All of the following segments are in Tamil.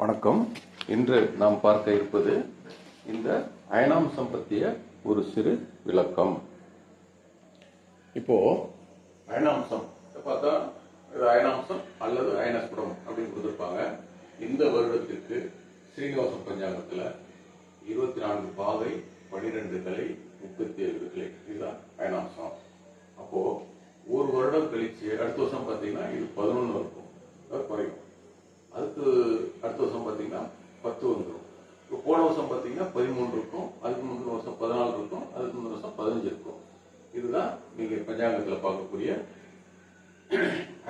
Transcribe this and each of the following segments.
வணக்கம். இன்று நாம் பார்க்க இருப்பது இந்த அயனாம்சம் பற்றிய ஒரு சிறு விளக்கம். இப்போ அயனாம்சம் பார்த்தா இது அயனாம்சம் அல்லது அயனஸ்புடம் அப்படின்னு கொடுத்துருப்பாங்க. இந்த வருடத்திற்கு ஸ்ரீனிவாச பஞ்சாங்கத்தில் 24 பாகை, 12 கலை, 37 கிளை, இதுதான் அயனாம்சம். அப்போ ஒரு வருடம் கழிச்சு அடுத்த வருஷம் பார்த்தீங்கன்னா இது 11 இருக்கும், குறையும். அதுக்கு அடுத்த வருஷம் பார்த்தீங்கன்னா 10 வந்துடும். இப்போ போன வருஷம் பார்த்தீங்கன்னா 13 இருக்கும், அதுக்கு முந்தின வருஷம் 14 இருக்கும், அதுக்கு முந்தின வருஷம் 15 இருக்கும். இதுதான் நீங்க பஞ்சாங்கத்தில் பார்க்கக்கூடிய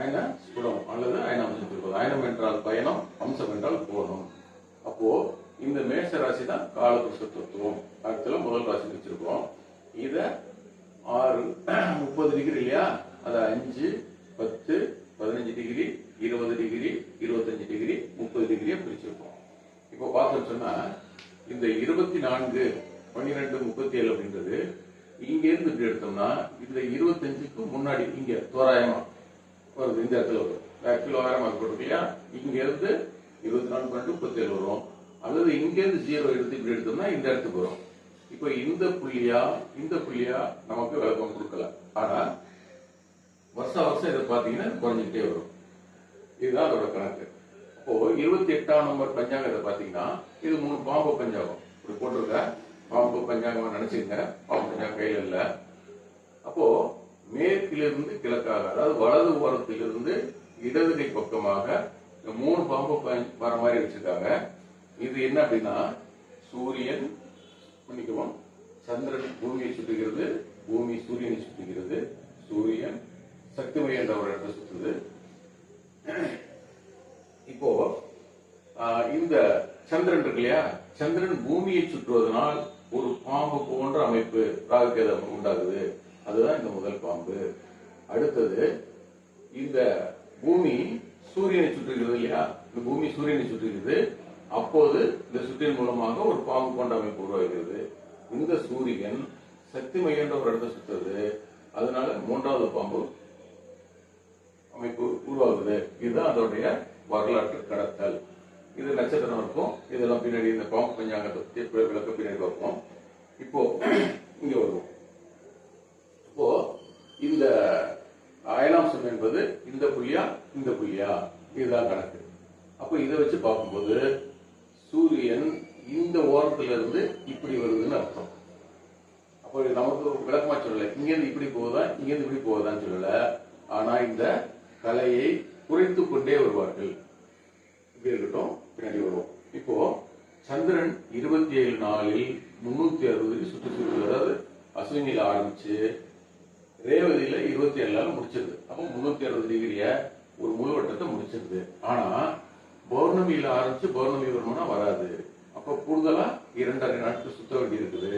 அயன ஸ்புடம் அல்லது அயனாம்சம் இருப்பது. அயனம் என்றால் பயணம், அம்சம் என்றால் கோணம். அப்போ இந்த மேஷ ராசி தான் காலபுருஷ தத்துவம். அடுத்த முதல் ராசி வச்சிருக்கோம். இதை 6 30 டிகிரி இல்லையா, அதை 5, 10, 15 டிகிரி, 20 டிகிரி, 25 டிகிரி, 30 டிகிரியா பிரிச்சிருக்கோம். இப்போ பார்த்தோம்னு சொன்னா இந்த 24, 12, 37 அப்படின்றது இங்க இருந்து இப்படி எடுத்தோம்னா இந்த 25க்கு முன்னாடி இங்க தோராயமா வருது, இந்த இடத்துல வரும். கிலோ ஆயிரமா போட்டு இல்லையா, இங்க இருந்து 24, 12, 37 வரும். அல்லது இங்க இருந்து 0 எடுத்து இப்படி எடுத்தோம்னா இந்த இடத்துக்கு வரும். இப்போ இந்த புள்ளியா நமக்கு விளக்கம் கொடுக்கல. ஆனா வருஷம் இதை பாத்தீங்கன்னா குறைஞ்சிக்கிட்டே வரும். இதுதான் அதோட கணக்கு. அப்போ 28ஆம் நம்பர் பஞ்சாங்கத்தை பாத்தீங்கன்னா இது 3 பாம்பு பஞ்சாங்கம் இப்படி போட்டிருக்க. பாம்பு பஞ்சாங்கம் நினைச்சுங்க, பாம்பு பஞ்சாங்கம் கையில இல்ல. அப்போ மேற்கிலிருந்து கிழக்காக, அதாவது வலது ஓரத்திலிருந்து இடது கை பக்கமாக 3 பாம்பு வர மாதிரி வச்சிருக்காங்க. இது என்ன அப்படின்னா சூரியன், மன்னிக்கவும், சந்திரன் பூமியை சுற்றுகிறது, பூமி சூரியனை சுற்றுகிறது, சூரியன் சக்திமை என்ற ஒரு இடத்தை சுற்றுது. இப்போ இந்த சந்திரன் இருக்கு இல்லையா, சந்திரன் பூமியை சுற்றுவதனால் ஒரு பாம்பு போன்ற அமைப்பு ராகுகேது உண்டாகுது. அதுதான் இந்த முதல் பாம்பு. அடுத்தது இந்த பூமி சூரியனை சுற்றுகிறது இல்லையா, இந்த பூமி சூரியனை சுற்றுகிறது. அப்போது இந்த சுற்றின் மூலமாக ஒரு பாம்பு போன்ற அமைப்பு உருவாகிறது. இந்த சூரியன் சக்தி மையன்ற ஒரு இடத்தை சுற்றுறது, அதனால 3வது பாம்பு அமைப்பு உருவாகுது. இதுதான் அதோடைய வரலாற்று கடத்தல். இது நட்சத்திரம் இருக்கும். இதெல்லாம் பின்னாடி இந்த பாம்பு பஞ்சாங்கத்தை விளக்க பின்னாடி பார்ப்போம். இப்போ இங்க வருவோம். இப்போ இந்த அயனாம்சம் என்பது இந்த புள்ளியா இந்த புள்ளியா, இதுதான் கணக்கு. அப்போ இதை வச்சு பார்க்கும்போது சூரியன் இந்த ஓரத்துல இருந்து இப்படி வருதுன்னு அர்த்தம். அப்போ நமக்கு விளக்கமா சொல்லல, இங்கிருந்து இப்படி போகுதா இங்கிருந்து இப்படி போகுதான்னு சொல்லல. ஆனா இந்த கலையை குறைத்து கொண்டே வருவார்கள். இப்படி இருக்கட்டும், பின்னாடி வருவோம். இப்போ சந்திரன் 27 நாளில் 360 சுற்றி, அதாவது அஸ்வினியில ஆரம்பிச்சு ரேவதியில 27 நாள் முடிச்சிருது. அப்போ 360 டிகிரிய ஒரு முழு வட்டத்தை முடிச்சிருது. ஆனா பௌர்ணமியில ஆரம்பிச்சு பௌர்ணமி வரணும்னா வராது. அப்ப கூடுதலா 2.5 நாட்கள் சுத்த வேண்டி இருக்குது.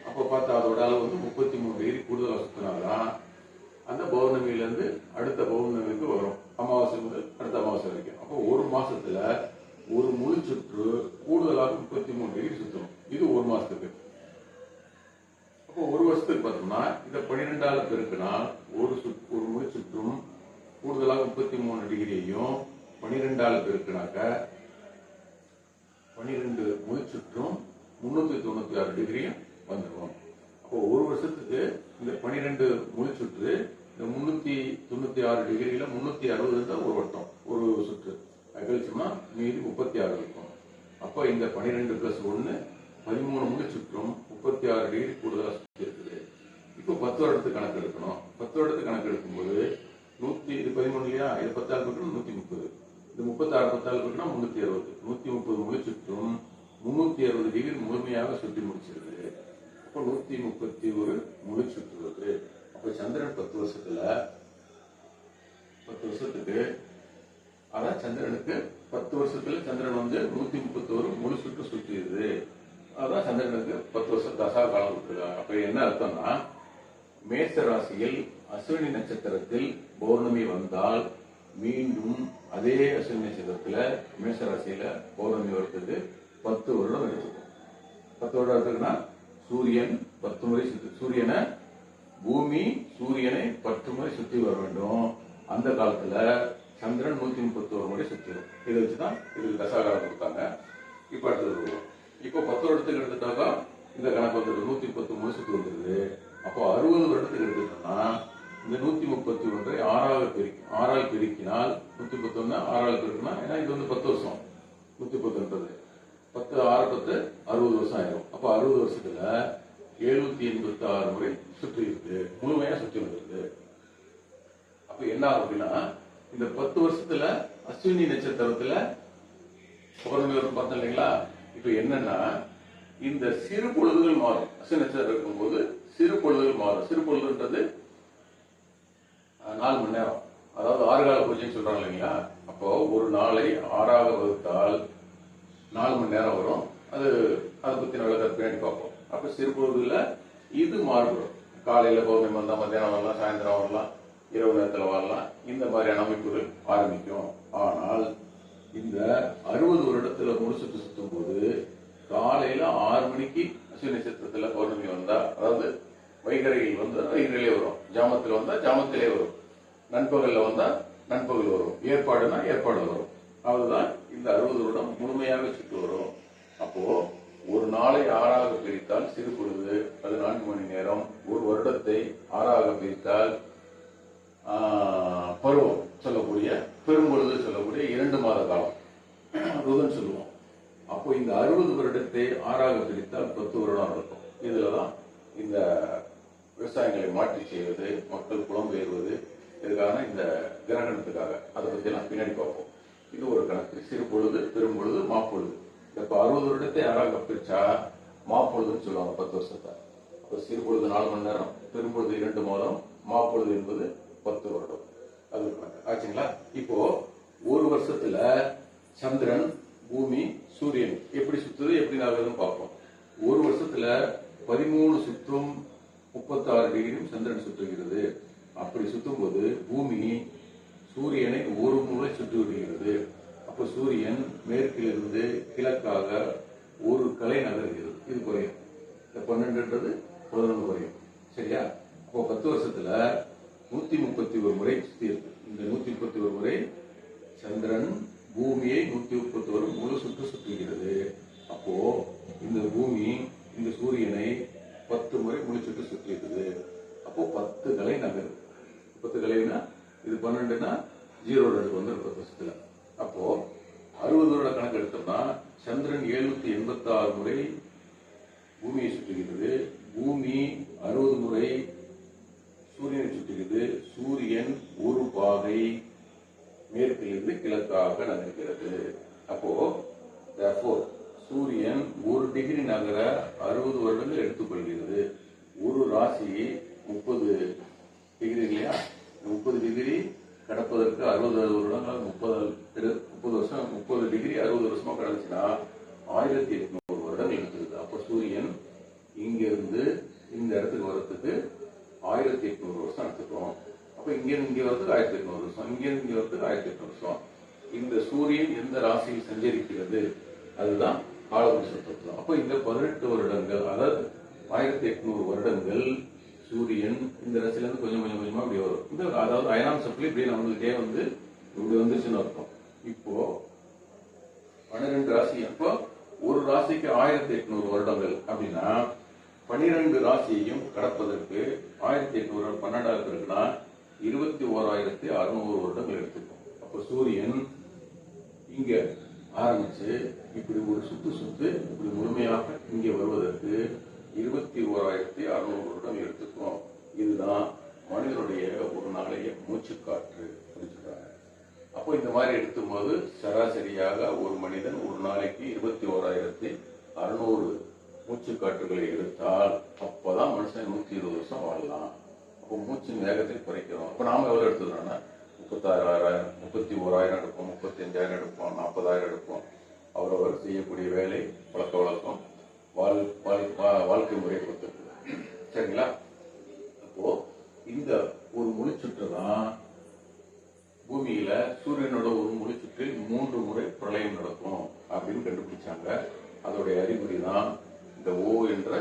அப்ப பார்த்தா அதோட அளவு 33 டிகிரி கூடுதலா சுத்தினாதான் அந்த பௌர்ணமியில இருந்து அடுத்த பௌர்ணமிக்கு வரும். அமாவாசை முதல் அடுத்த அமாவாசை வரைக்கும். அப்போ ஒரு மாசத்துல ஒரு முழு சுற்று கூடுதலாக 33 டிகிரி சுத்தணும். இது ஒரு மாசத்துக்கு. அப்போ ஒரு வருஷத்துக்கு பார்த்தோம்னா இதை 12ஆல பெருக்கினா ஒரு முழு சுற்றும் கூடுதலாக 33 டிகிரியையும் 12ஆல பெருக்கினாக்க 12 முழு சுற்றும் 396 டிகிரியும் வந்துடும். அப்போ ஒரு வருஷத்துக்கு இந்த 12 முழு சுற்று இந்த 396 டிகிரியில 360 தான் ஒரு வட்டம், ஒரு சுற்று. கழிச்சோம்னா மீதி 36 இருக்கும். அப்போ இந்த 12 + 1 13 முழு சுற்றும் 36 டிகிரி கூடுதலாக சுற்றி இருக்குது. இப்போ 10 வருடத்துக்கு கணக்கு எடுக்கணும். 10 வருடத்துக்கு கணக்கு எடுக்கும்போது 100 இது 13 இல்லையா, இது 10ஆல் பெருக்கணும் 130, இது 36 10ஆல் பெருக்கணும் 360, 130 முழு சுற்றும் 360 டிகிரி முழுமையாக சுற்றி முடிச்சிருது. அப்போ 131 முழு சுற்று வருது. அப்ப சந்திரன் 10 வருஷத்துக்கு அதான் சந்திரனுக்கு 10 வருஷத்துல சந்திரன் 131 முழு சுற்று சுற்றிடுது. அதான் சந்திரனுக்கு 10 வருஷம் தசா காலம் கொடுத்துருக்காங்க. அப்ப என்ன அர்த்தம்னா, மேஷ ராசியில் அஸ்வினி நட்சத்திரத்தில் பௌர்ணமி வந்தால் மீண்டும் அதே அஸ்வினி நட்சத்திரத்துல மேஷ ராசியில பௌர்ணமி வருது 10 வருடம் எடுத்துக்கும். 10 வருடம் எடுத்துக்குன்னா சூரியன் 10 முறை சூரியனை பூமி சூரியனை 10 முறை சுற்றி வர வேண்டும். அந்த காலத்துல சந்திரன் 131 முறை சுற்றிடும். இதை வச்சுதான் இதுக்கு தசாகாலம் கொடுத்தாங்க. இப்ப அடுத்தது வருவோம். இப்போ 10 வருடத்துக்கு எடுத்துட்டாக்கா இந்த கணக்கு வந்துடுது. 110 முறை சுற்றி வந்துருது. அப்போ 60 வருடத்துக்கு எடுத்துட்டோம்னா இந்த 131 ஆறால் பெருக்கினால் 131 ஆறால் பெருக்கினா, ஏன்னா இது வந்து 10 வருஷம் 110ன்றது 10 6 10 60 வருஷம் ஆயிரும். அப்போ 60 வருஷத்துல 786 முறை சுற்றி இருக்கு, முழுமையா சுற்றி வந்துருது. அப்ப என்ன ஆகும் அப்படின்னா, இந்த 10 வருஷத்துல அஸ்வினி நட்சத்திரத்துல பௌர்ணமி வரும் பார்த்தோம் இல்லைங்களா. இப்ப என்னன்னா, இந்த சிறு பொழுதுகள் மாறும். அஸ்வினி நட்சத்திரம் இருக்கும்போது சிறு பொழுதுகள் மாறும். சிறு பொழுதுன்றது 4 மணி நேரம், அதாவது 6 கால பூஜைன்னு சொல்றாங்க இல்லைங்களா. அப்போ ஒரு நாளை 6ஆக வகுத்தால் 4 மணி நேரம் வரும். அதை பத்தின விளக்கத்தை பின்னாடி பார்ப்போம். அப்ப சிறு பொழுதுல இது மாறுபடும். காலையில பௌர்ணமி வந்தா மத்தியானம் வரலாம், சாயந்தரம் வரலாம், இரவு நேரத்தில் வரலாம். இந்த மாதிரியான அமைப்புகள் ஆரம்பிக்கும். ஆனால் இந்த 60 வருடத்துல முடிச்சுட்டு சுத்தும் போது காலையில 6 மணிக்கு அஸ்வினி நட்சத்திரத்துல பௌர்ணமி வந்தா, அதாவது வைகரையில் வந்தா வைகரையிலே வரும், ஜாமத்துல வந்தா ஜாமத்திலே வரும், நண்பகல்ல வந்தா நண்பகல் வரும், ஏற்பாடுனா ஏற்பாடு வரும். அதுதான் இந்த 60 வருடம் முழுமையாக சுற்று வரும். அப்போ ஒரு நாளை 6ஆக பிரித்தால் சிறு பொழுது 14 மணி நேரம். ஒரு வருடத்தை 6ஆக பிரித்தால் பருவம் சொல்லக்கூடிய பெரும்பொழுது சொல்லக்கூடிய 2 மாத காலம் ருதன் சொல்லுவோம். அப்போ இந்த 60 வருடத்தை 6ஆக பிரித்தால் 10 வருடம் இருக்கும். இதுலதான் இந்த விவசாயங்களை மாற்றி செய்வது, மக்கள் புலம்பெயர்வது, இதுக்கான இந்த கிரகணத்துக்காக. அதை பத்தி எல்லாம் பின்னாடி பார்ப்போம். இது ஒரு கணக்கு. சிறு பொழுது, பெரும்பொழுது, மாப்பொழுது. இப்ப 60 வருடத்தை 6ஆக பிரிச்சா மாப்பொழுதுன்னு சொல்லுவாங்க 10 வருஷத்தை. அப்ப சிறு பொழுது 4 மணி நேரம், பெரும்பொழுது 2 மாதம், மாப்பொழுது என்பது 10 வருடம். அது ஆச்சுங்களா. இப்போ ஒரு வருஷத்துல சந்திரன், பூமி, சூரியன் எப்படி சுத்துது, எப்படி நகருதுன்னு பார்ப்போம். ஒரு வருஷத்துல 13 சுற்றும் 36 டிகிரியும் சந்திரன் சுற்றுகிறது. அப்படி சுத்தும் போது பூமி சூரியனை ஒரு முறை சுற்றி விடுகிறது. அப்ப சூரியன் மேற்கிலிருந்து கிழக்காக ஒரு கலை நகர்கிறது. இது குறையும். இந்த 12ன்றது 11 குறையும். சரியா. அப்போ 10 வருஷத்துல 131 முறை சுத்தி இருக்கு. இந்த 131 முறை சந்திரன் பூமியை 131 முழு சுற்று சுற்றுகிறது. அப்போ இந்த பூமி இந்த சூரியனை 10 முறை முழு சுற்று சுற்றிடுது. அப்போ 10 கலை நகருது. 10 கலைனா இது 12னா 0 வந்து 10 வருஷத்துல. அப்போ 60 வருட கணக்கு எடுத்தோம்னா சந்திரன் 786 முறை பூமியை சுற்றுகிறது. பூமி 60 முறை சூரியனை சுற்றுகிறது. சூரியன் ஒரு பாகை மேற்கிலிருந்து கிழக்காக நகர்கிறது. அப்போ சூரியன் 1 டிகிரி நகர 60 வருடங்கள் எடுத்துக்கொள்கிறது. ஒரு ராசி 30 டிகிரி இல்லையா. 30 டிகிரி கடப்பதற்கு 60 வருடங்கள், 30 வருஷம், 30 டிகிரி 60 வருஷமா கடந்துச்சுன்னா 1800 வருடங்கள் எடுத்துருது. அப்போ சூரியன் இங்கிருந்து இந்த இடத்துக்கு வர்றதுக்கு 1800 வருஷம் எடுத்துக்கிறோம். அப்ப இங்கிருந்து இங்க வரதுக்கு 1800 வருஷம், இங்கிருந்து இங்க வரதுக்கு 1800 வருஷம். இந்த சூரியன் எந்த ராசியில் சஞ்சரிக்கிறது அதுதான் காலபுருஷ தத்துவம். அப்ப இந்த 18 வருடங்கள், அதாவது 1800 வருடங்கள் சூரியன் இந்த ராசியில இருந்து கொஞ்சம் கொஞ்சம் கொஞ்சமா இப்படி வரும். இந்த அதாவது அயனாம் சப்ளை இப்படி நம்மளுக்கே வந்து இப்படி வந்துச்சுன்னு அர்த்தம். இப்போ 12 ராசி. அப்போ ஒரு ராசிக்கு 1800 வருடங்கள் அப்படின்னா 12 ராசியையும் கடப்பதற்கு 1800 12 இருக்குன்னா 21,600 வருடங்கள் எடுத்துக்கும். அப்போ சூரியன் இங்க ஆரம்பிச்சு இப்படி ஒரு சுத்து இப்படி முழுமையாக இங்கே வருவதற்கு 21,600 வருடம் எடுத்துக்கும். இதுதான் மனிதனுடைய ஒரு நாளைய மூச்சு காற்று. புரிஞ்சுக்கிறாங்க. அப்போ இந்த மாதிரி எடுக்கும்போது சராசரியாக ஒரு மனிதன் ஒரு நாளைக்கு 21,600 மூச்சு காற்றுகளை எடுத்தால் அப்பதான் மனுஷன் 120 வருஷம் வாழலாம். அப்போ மூச்சின் வேகத்தை குறைக்கிறோம். அப்ப நாம எவ்வளவு எடுத்துக்கிறோம்னா 36,000, 31,000 எடுப்போம், 35,000 எடுப்போம், 40,000 எடுப்போம். அவரவர் செய்யக்கூடிய வேலை, பழக்க வழக்கம், வாழ்க்கை முறையை பொறுத்தது. சரிங்களா. அப்போ இந்த ஒரு முழுச்சுற்று தான் பூமியில சூரியனோட ஒரு முழுச்சுற்றில் 3 முறை பிரளயம் நடக்கும் அப்படின்னு கண்டுபிடிச்சாங்க. அதோடைய அறிகுறி தான் இந்த ஓ என்ற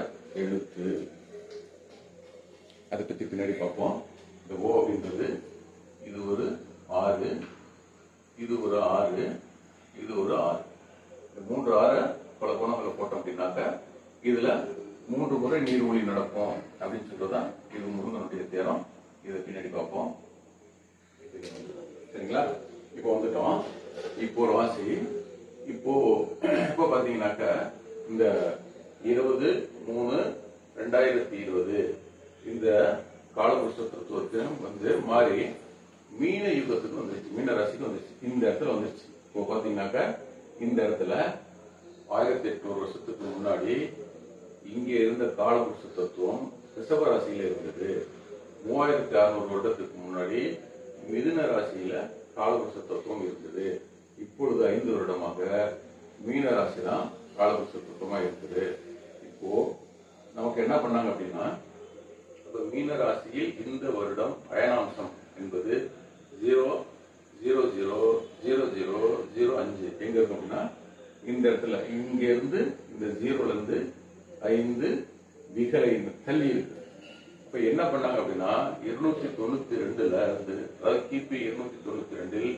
எழுத்து. அதை பத்தி பின்னாடி பார்ப்போம். இந்த ஓ அப்படின்றது இது ஒரு ஆறு, இந்த 20/3/2020 இந்த காலபுருஷ தத்துவத்தையும் வந்து மாறி மீன யுகத்துக்கு வந்துருச்சு, மீன ராசிக்கு வந்துருச்சு. இந்த இடத்துல வந்துருச்சு. இப்போ பாத்தீங்கன்னாக்கா இந்த இடத்துல 1800 வருஷத்துக்கு முன்னாடி இங்க இருந்த காலபுருஷ தத்துவம் ரிஷப ராசியில இருந்தது. 3600 வருடத்துக்கு முன்னாடி மிதுன ராசியில காலபுருஷ தத்துவம் இருந்தது. இப்பொழுது 5 வருடமாக மீன ராசி தான் காலபுருஷ தத்துவமா இருக்குது. இப்போ நமக்கு என்ன பண்ணாங்க அப்படின்னா, மீன ராசியில் இந்த வருடம் அயனாம்சம் என்பது 0000005 எங்க இருக்கும் அப்படின்னா இந்த இடத்துல இங்க இருந்து இந்த 0ல இருந்து 5 விகலை தள்ளி இருக்கு. இப்ப என்ன பண்ணாங்க அப்படின்னா 292ல இருந்து, அதாவது கிபி 292ல்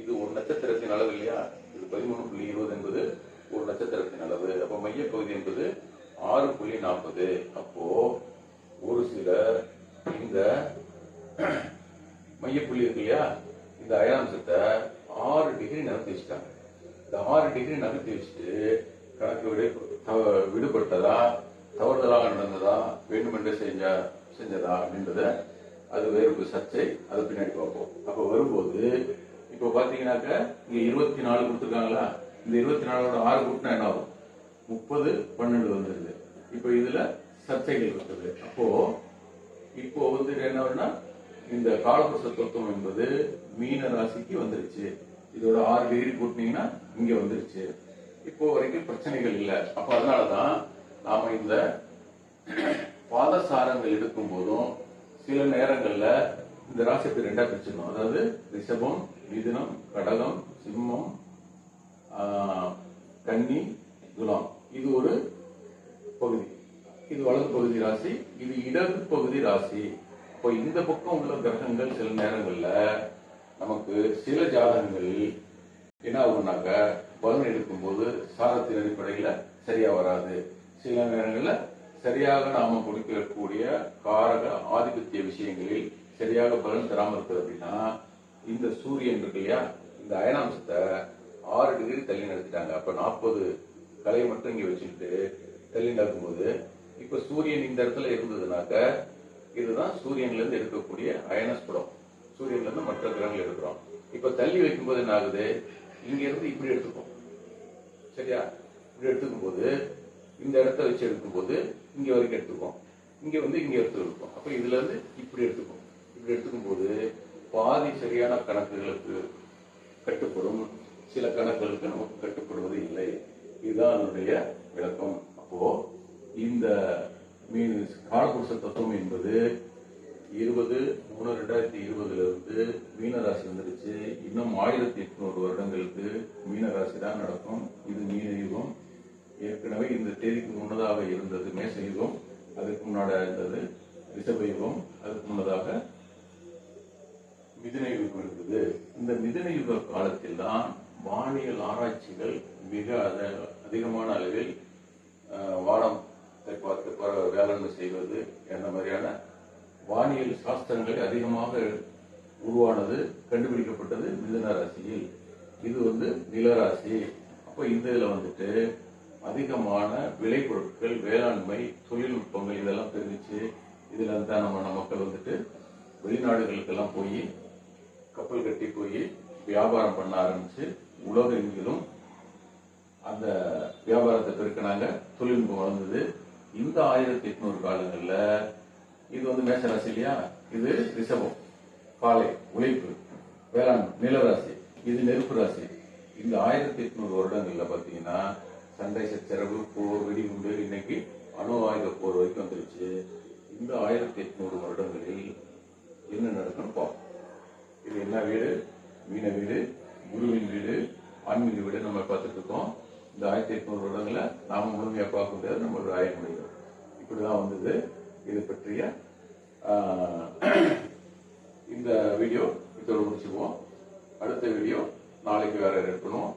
இது ஒரு நட்சத்திரத்தின் அளவு இல்லையா, இது 13.20 என்பது ஒரு நட்சத்திரத்தின் அளவு. அப்ப மையப்பகுதி என்பது 6.40. அப்போ ஒரு சிலர் இந்த மையப்புள்ளி இருக்கு இல்லையா, இந்த அயனாம்சத்தை 6 டிகிரி நகர்த்தி வச்சுட்டாங்க. இந்த 6 டிகிரி நகர்த்தி வச்சுட்டு கணக்கு விடுபட்டதா, தவறுதலாக நடந்ததா, வேண்டுமென்றே செஞ்சதா அப்படின்றத அது வேறு சர்ச்சை, அது பின்னாடி பார்ப்போம். அப்ப வரும்போது இப்போ பாத்தீங்கன்னாக்க இங்க 24 கொடுத்துருக்காங்களா, இந்த 24ஓட 6 கூட்டினா என்ன ஆகும், 30/12 வந்துருது. இப்போ இதுல சர்ச்சைகள் இருக்குது. அப்போ இப்போ வந்து என்ன, இந்த காலபுருஷ தத்துவம் என்பது மீன ராசிக்கு வந்துருச்சு. இதோட 6 டிகிரி கூட்டினீங்கன்னா இங்க வந்துருச்சு. இப்போ வரைக்கும் பிரச்சனைகள் இல்லை. அப்ப அதனாலதான் நாம இந்த பாதசாரங்கள் எடுக்கும் போதும் சில நேரங்கள்ல இந்த ராசிக்கு 2ஆ பிரிச்சிடணும். அதாவது ரிஷபம், மிதுனம், கடகம், சிம்மம், கன்னி, துலாம். இது ஒரு பகுதி, இது வலது பகுதி ராசி, இது இடது பகுதி ராசி. இப்போ இந்த பக்கம் உள்ள கிரகங்கள் சில நேரங்கள்ல நமக்கு சில ஜாதகங்கள் என்ன ஆகும்னாக்க பலன் எடுக்கும் போது சாரத்தின் அடிப்படையில சரியா வராது. சில நேரங்கள்ல சரியாக நாம கொடுக்கக்கூடிய காரக ஆதிபத்திய விஷயங்களில் சரியாக பலன் தராம இருக்குது. அப்படின்னா இந்த சூரியன் இருக்கு இல்லையா, இந்த அயனாம்சத்தை 6 டிகிரி தள்ளி நடத்திட்டாங்க. அப்ப 40 கலை மட்டும் இங்க வச்சுக்கிட்டு தள்ளி நடக்கும்போது இப்ப சூரியன் இந்த இடத்துல இருந்ததுனாக்க இதுதான் சூரியன்ல இருந்து எடுக்கக்கூடிய அயனஸ்புடம். சூரியன்ல இருந்து மற்ற கிரகங்கள் எடுக்கிறோம். இப்ப தள்ளி வைக்கும்போது என்ன ஆகுது, இங்க இருந்து இப்படி எடுத்துக்கும். சரியா, இப்படி எடுத்துக்கும் போது இந்த இடத்த வச்சு எடுக்கும்போது இங்க வரைக்கும் எடுத்துக்கும், இங்க வந்து இங்க எடுத்துக்கும். அப்ப இதுல இருந்து இப்படி எடுத்துக்கும். இப்படி எடுத்துக்கும் போது பாதி சரியான கணக்குகளுக்கு கட்டுப்படும், சில கணக்குகளுக்கு நமக்கு கட்டுப்படுவது இல்லை. இதுதான் அதனுடைய விளக்கம். அப்போ இந்த காலபுருஷ தத்துவம் என்பது 20/3/2020 இருந்து மீனராசி வந்துருச்சு. இன்னும் 1800 வருடங்களுக்கு மீனராசி தான் நடக்கும். இது மீன யுகம். ஏற்கனவே இந்த தேதிக்கு முன்னதாக இருந்தது மேச யுகம், அதுக்கு முன்னாடி இருந்தது ரிஷப யுகம், அதுக்கு முன்னதாக மிதுன யுகம் இருக்குது. இந்த மிதுன யுக காலத்தில் தான் வானியல் ஆராய்ச்சிகள் மிக அதிகமான அளவில் வானத்தை பார்த்து வேளாண்மை செய்வது என்ற மாதிரியான வானியல் சாஸ்திரங்கள் அதிகமாக உருவானது, கண்டுபிடிக்கப்பட்டது மிதுன ராசியில். இது வந்து நிலராசி. அப்போ இந்த இதுல வந்துட்டு அதிகமான விளைபொருட்கள், வேளாண்மை, தொழில்நுட்பங்கள் இதெல்லாம் தெரிஞ்சிச்சு. இதுல தான் நம்ம மக்கள் வந்துட்டு வெளிநாடுகளுக்கெல்லாம் போய் கப்பல் கட்டி போய் வியாபாரம் பண்ண ஆரம்பிச்சு உலக எங்கிலும் அந்த வியாபாரத்தை பெருக்கினாங்க, தொழில்நுட்பம் வளர்ந்தது. இந்த 1800 காலங்கள்ல இது வந்து மேசராசி இல்லையா, இது ரிஷபம், காலை உழைப்பு, வேளாண் நிலராசி, இது நெருப்பு ராசி. இந்த 1800 வருடங்கள்ல பாத்தீங்கன்னா சண்டை சச்சரவு, போர், வெடிகுண்டு, இன்னைக்கு அணு ஆயுத போர் வரைக்கும் வந்துருச்சு. இந்த 1800 வருடங்களில் என்ன நடக்கும்னு பார்ப்போம். இது என்ன வீடு, மீன வீடு, குருவின் வீடு, ஆன்மீக வீடு நம்ம பார்த்துட்டு இருக்கோம். இந்த 1800 வருடங்களை நாம முழுமையா பார்க்க முடியாது, நம்ம ஒரு ஆய முடியும். இப்படிதான் வந்தது. இது பற்றிய இந்த வீடியோ இதோட முடிச்சுக்குவோம். அடுத்த வீடியோ நாளைக்கு வேற இருக்கணும்.